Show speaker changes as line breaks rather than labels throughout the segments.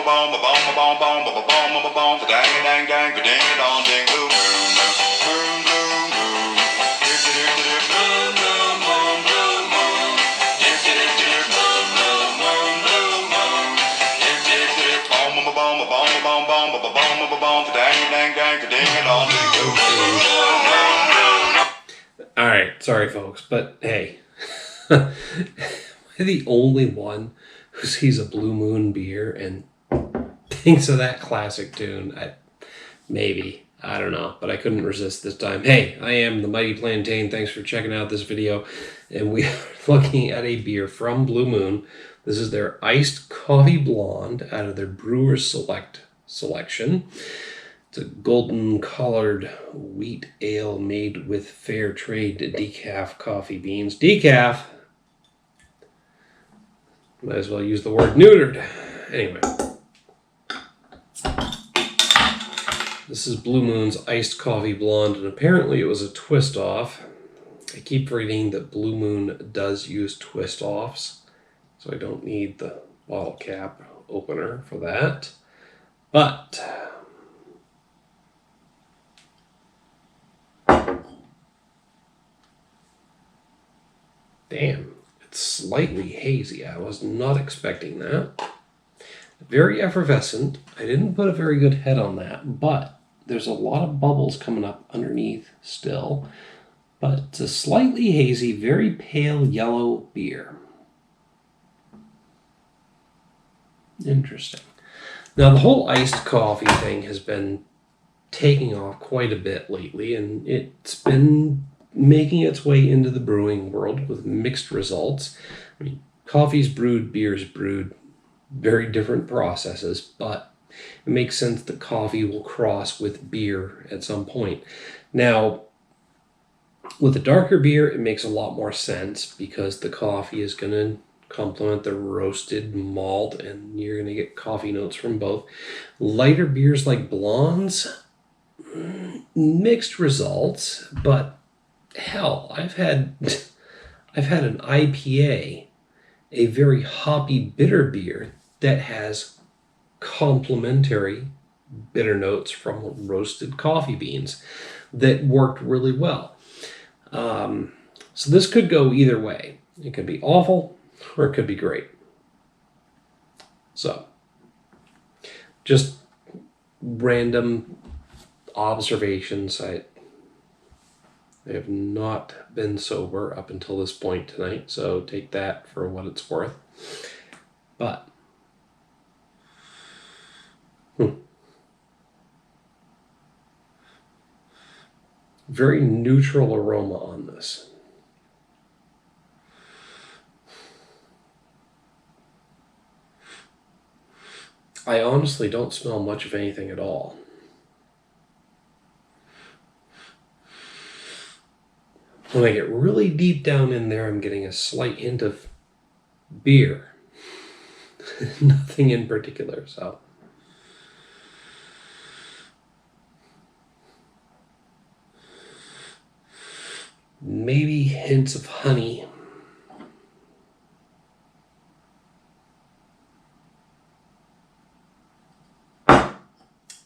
All right, sorry folks, but hey, am I the only one who sees a Blue Moon beer and thinks of that classic tune? Maybe. I don't know, but I couldn't resist this time. Hey, I am the Mighty Plantain. Thanks for checking out this video. And we are looking at a beer from Blue Moon. This is their Iced Coffee Blonde out of their Brewer's Select selection. It's a golden colored wheat ale made with fair trade decaf coffee beans. Decaf! Might as well use the word neutered. Anyway. This is Blue Moon's Iced Coffee Blonde, and apparently it was a twist-off. I keep forgetting that Blue Moon does use twist-offs, so I don't need the bottle cap opener for that. But damn, it's slightly hazy. I was not expecting that. Very effervescent. I didn't put a very good head on that, but there's a lot of bubbles coming up underneath still. But it's a slightly hazy, very pale yellow beer. Interesting. Now, the whole iced coffee thing has been taking off quite a bit lately, and it's been making its way into the brewing world with mixed results. I mean, coffee's brewed, beer's brewed, very different processes, but it makes sense that coffee will cross with beer at some point. Now, with a darker beer, it makes a lot more sense because the coffee is going to complement the roasted malt and you're going to get coffee notes from both. Lighter beers like blondes, mixed results, but hell, I've had an IPA, a very hoppy bitter beer that has complementary bitter notes from roasted coffee beans that worked really well. So this could go either way. It could be awful or it could be great. So just random observations. I have not been sober up until this point tonight, so take that for what it's worth. But very neutral aroma on this. I honestly don't smell much of anything at all. When I get really deep down in there, I'm getting a slight hint of beer. Nothing in particular, so. Maybe hints of honey.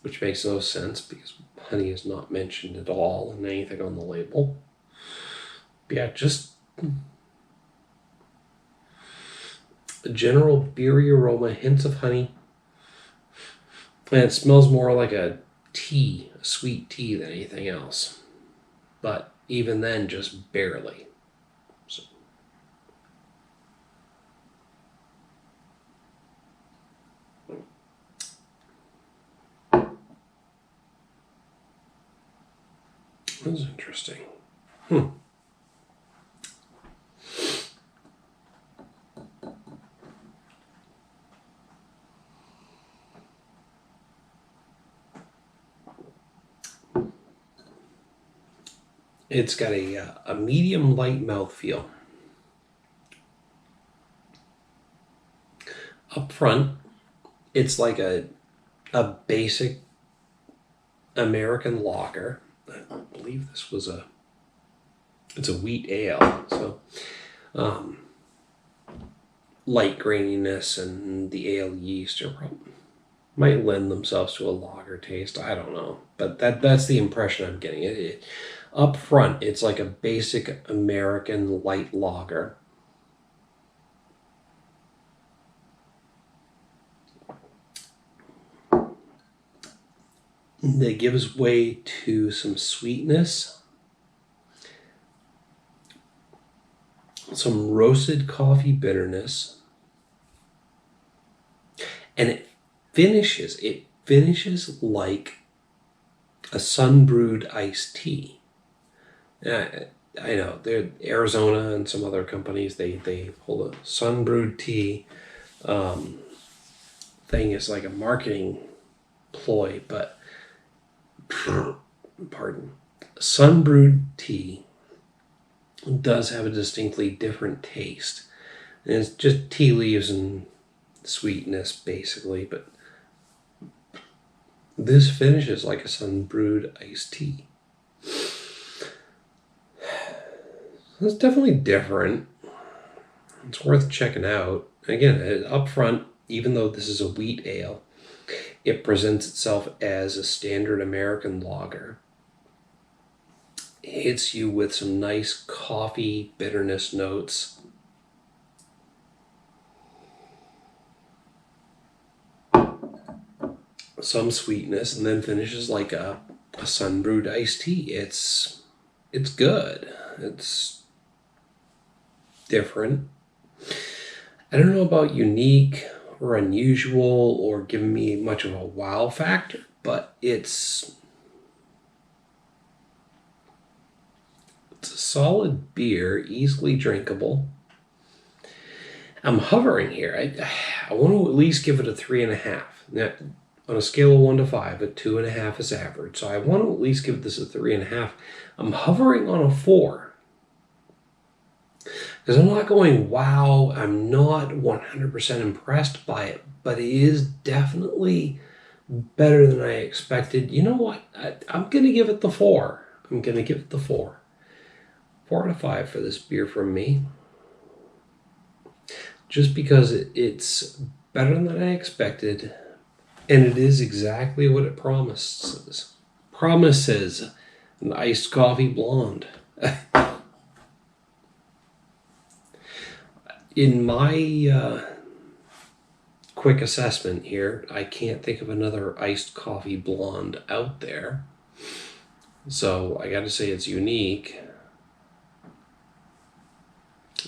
Which makes no sense because honey is not mentioned at all in anything on the label. But yeah, just a general beery aroma, hints of honey. And it smells more like a tea, a sweet tea than anything else. But even then, just barely. So. That's interesting. It's got a medium light mouthfeel. Up front, it's like a basic American lager. I believe this was it's a wheat ale, so light graininess and the ale yeast are Might lend themselves to a lager taste. I don't know, but that's the impression I'm getting. Up front, it's like a basic American light lager. That gives way to some sweetness, some roasted coffee bitterness, and it finishes like a sun-brewed iced tea. I know they're Arizona and some other companies. They hold a sun-brewed tea thing is like a marketing ploy, but pardon, sun-brewed tea does have a distinctly different taste. And it's just tea leaves and sweetness, basically, but this finishes like a sun-brewed iced tea. It's definitely different. It's worth checking out. Again, up front, even though this is a wheat ale, it presents itself as a standard American lager. It hits you with some nice coffee bitterness notes. Some sweetness, and then finishes like a sun-brewed iced tea. It's good. It's different. I don't know about unique or unusual or giving me much of a wow factor, but it's a solid beer, easily drinkable. I'm hovering here. I want to at least give it a 3.5. Now, on a scale of 1 to 5, a 2.5 is average. So I want to at least give this a 3.5. I'm hovering on a 4. Because I'm not going, wow, I'm not 100% impressed by it, but it is definitely better than I expected. You know what? I'm going to give it the 4. I'm going to give it the 4. 4 out of 5 for this beer from me. Just because it's better than I expected, and it is exactly what it promises. Promises an iced coffee blonde. In my quick assessment here, I can't think of another iced coffee blonde out there. So I got to say it's unique,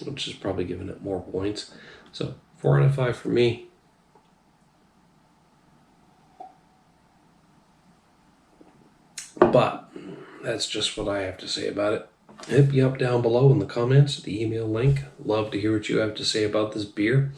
which is probably giving it more points. So 4 out of 5 for me. But that's just what I have to say about it. Hit me up down below in the comments, the email link. Love to hear what you have to say about this beer.